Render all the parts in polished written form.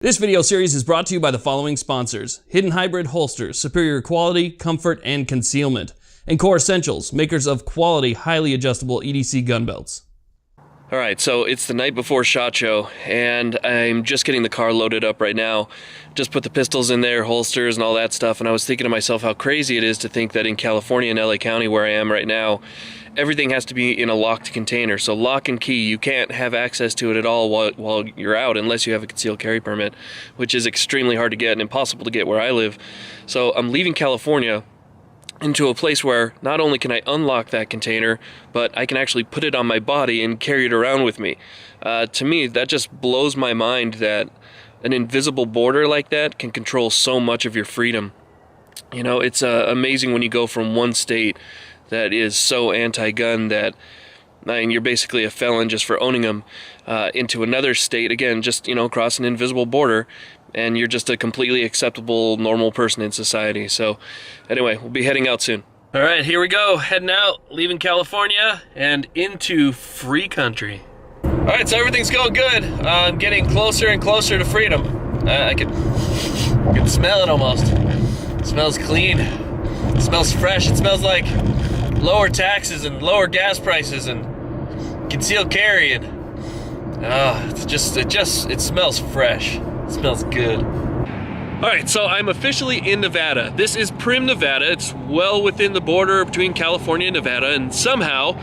This video series is brought to you by the following sponsors: Hidden Hybrid Holsters, superior quality, comfort, and concealment; and Core Essentials, makers of quality, highly adjustable EDC gun belts. Alright, so it's the night before SHOT Show, and I'm just getting the car loaded up right now. Just put the pistols in there, holsters, and all that stuff, and I was thinking to myself how crazy it is to think that in California and LA County, where I am right now, everything has to be in a locked container. So lock and key, you can't have access to it at all while you're out unless you have a concealed carry permit, which is extremely hard to get and impossible to get where I live. So I'm leaving California into a place where not only can I unlock that container, but I can actually put it on my body and carry it around with me. To me, that just blows my mind that an invisible border like that can control so much of your freedom. You know, it's amazing when you go from one state that is so anti-gun that you're basically a felon just for owning them, into another state, again, just, you know, across an invisible border, and you're just a completely acceptable, normal person in society. So anyway, we'll be heading out soon. All right, here we go, heading out, leaving California and into free country. All right, so everything's going good. I'm getting closer and closer to freedom. I can smell it almost. It smells clean. It smells fresh. It smells like lower taxes and lower gas prices and concealed carry, and it smells fresh. It smells good. Alright, so I'm officially in Nevada. This is Primm, Nevada. It's well within the border between California and Nevada, and somehow,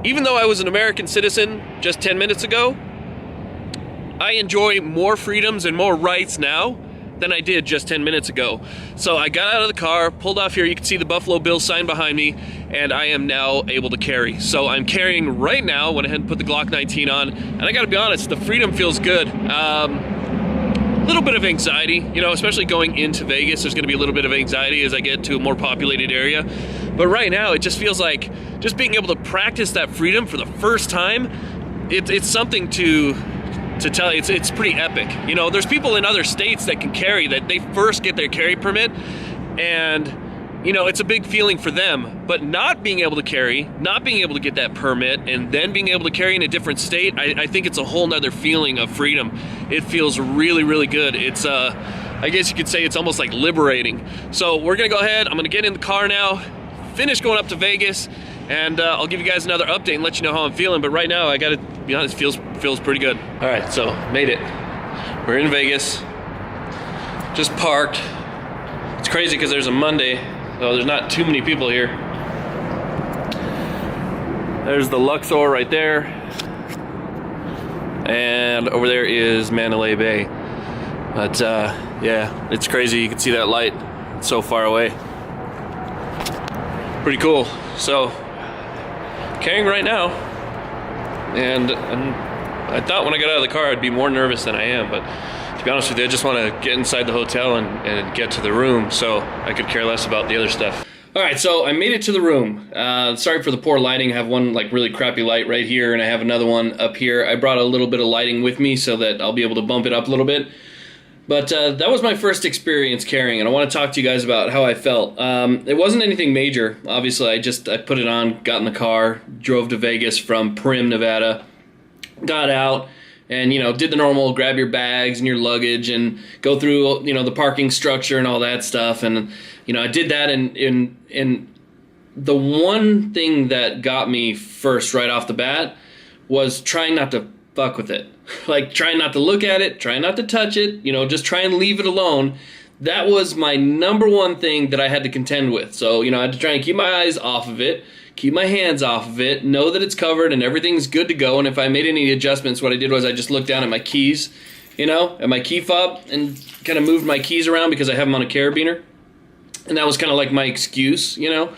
even though I was an American citizen just 10 minutes ago, I enjoy more freedoms and more rights now than I did just 10 minutes ago. So I got out of the car, pulled off here. You can see the Buffalo Bills sign behind me, and I am now able to carry. So I'm carrying right now. Went ahead and put the Glock 19 on, and I gotta be honest, the freedom feels good. A little bit of anxiety, you know, especially going into Vegas. There's gonna be a little bit of anxiety as I get to a more populated area. But right now, it just feels like just being able to practice that freedom for the first time, it's something to tell you. It's pretty epic. You know, there's people in other states that can carry, that they first get their carry permit, and you know, it's a big feeling for them. But not being able to carry, not being able to get that permit, and then being able to carry in a different state, I think it's a whole nother feeling of freedom. It feels really, really good. It's I guess you could say it's almost like liberating. So we're gonna go ahead, I'm gonna get in the car now, finish going up to Vegas, and I'll give you guys another update and let you know how I'm feeling. But right now, I gotta be honest, feels pretty good. All right, so made it. We're in Vegas. Just parked. It's crazy because there's a Monday, so there's not too many people here. There's the Luxor right there, and over there is Mandalay Bay. But yeah, it's crazy. You can see that light. It's so far away. Pretty cool. So carrying right now, and I thought when I got out of the car I'd be more nervous than I am, but to be honest with you, I just want to get inside the hotel and get to the room so I could care less about the other stuff. Alright, so I made it to the room. Sorry for the poor lighting. I have one like really crappy light right here, and I have another one up here. I brought a little bit of lighting with me so that I'll be able to bump it up a little bit. But that was my first experience carrying, and I want to talk to you guys about how I felt. It wasn't anything major. Obviously, I put it on, got in the car, drove to Vegas from Primm, Nevada, got out, and, you know, did the normal grab your bags and your luggage and go through, you know, the parking structure and all that stuff. And, you know, I did that, and the one thing that got me first right off the bat was trying not to fuck with it. Like, trying not to look at it, trying not to touch it, you know, just try and leave it alone. That was my number one thing that I had to contend with. So, you know, I had to try and keep my eyes off of it, keep my hands off of it, know that it's covered and everything's good to go. And if I made any adjustments, what I did was I just looked down at my keys, you know, at my key fob, and kind of moved my keys around because I have them on a carabiner. And that was kind of like my excuse, you know.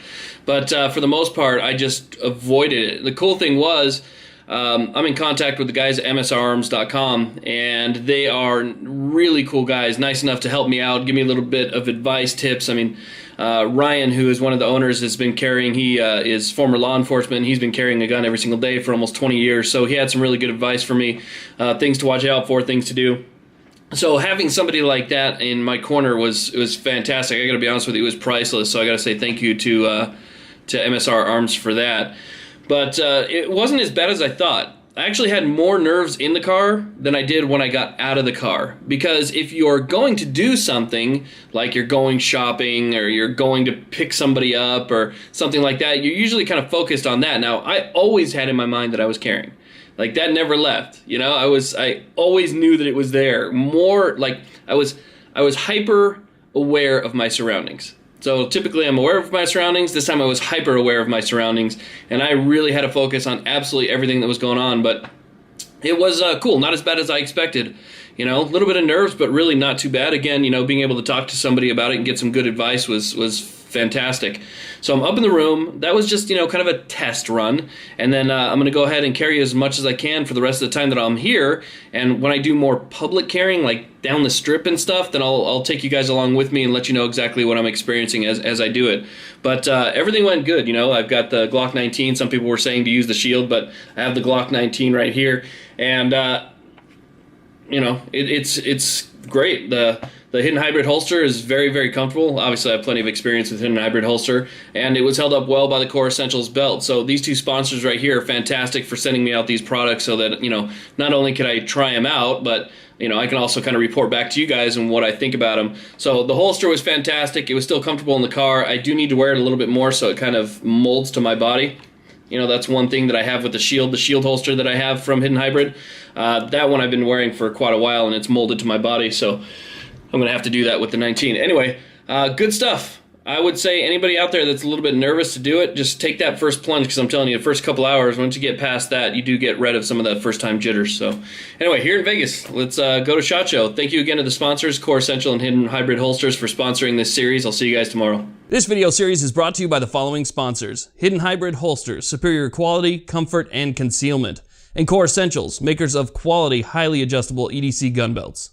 But for the most part, I just avoided it. The cool thing was, I'm in contact with the guys at msrarms.com, and they are really cool guys, nice enough to help me out, give me a little bit of advice, tips. I mean, Ryan, who is one of the owners, has been carrying, he is former law enforcement. He's been carrying a gun every single day for almost 20 years, so he had some really good advice for me, things to watch out for, things to do. So having somebody like that in my corner was fantastic. I got to be honest with you, it was priceless, so I got to say thank you to MSR Arms for that. But it wasn't as bad as I thought. I actually had more nerves in the car than I did when I got out of the car. Because if you're going to do something, like you're going shopping or you're going to pick somebody up or something like that, you're usually kind of focused on that. Now, I always had in my mind that I was carrying. Like, that never left. You know, I always knew that it was there. More like I was hyper aware of my surroundings. So typically I'm aware of my surroundings. This time I was hyper aware of my surroundings, and I really had to focus on absolutely everything that was going on. But it was cool, not as bad as I expected. You know, a little bit of nerves, but really not too bad. Again, you know, being able to talk to somebody about it and get some good advice was fantastic. So I'm up in the room. That was just, you know, kind of a test run. And then I'm going to go ahead and carry as much as I can for the rest of the time that I'm here. And when I do more public carrying, like down the strip and stuff, then I'll take you guys along with me and let you know exactly what I'm experiencing as I do it. But everything went good. You know, I've got the Glock 19. Some people were saying to use the Shield, but I have the Glock 19 right here. And, you know, it's great. The hidden hybrid holster is very, very comfortable. Obviously, I have plenty of experience with hidden hybrid holster, and it was held up well by the Core Essentials belt. So these two sponsors right here are fantastic for sending me out these products so that, you know, not only can I try them out, but, you know, I can also kind of report back to you guys and what I think about them. So the holster was fantastic. It was still comfortable in the car. I do need to wear it a little bit more so it kind of molds to my body. You know, that's one thing that I have with the Shield holster that I have from Hidden Hybrid. That one I've been wearing for quite a while, and it's molded to my body, so I'm going to have to do that with the 19. Anyway, good stuff. I would say anybody out there that's a little bit nervous to do it, just take that first plunge, because I'm telling you, the first couple hours, once you get past that, you do get rid of some of that first-time jitters. So anyway, here in Vegas, let's go to SHOT Show. Thank you again to the sponsors, Core Essential and Hidden Hybrid Holsters, for sponsoring this series. I'll see you guys tomorrow. This video series is brought to you by the following sponsors: Hidden Hybrid Holsters, superior quality, comfort, and concealment, and Core Essentials, makers of quality, highly adjustable EDC gun belts.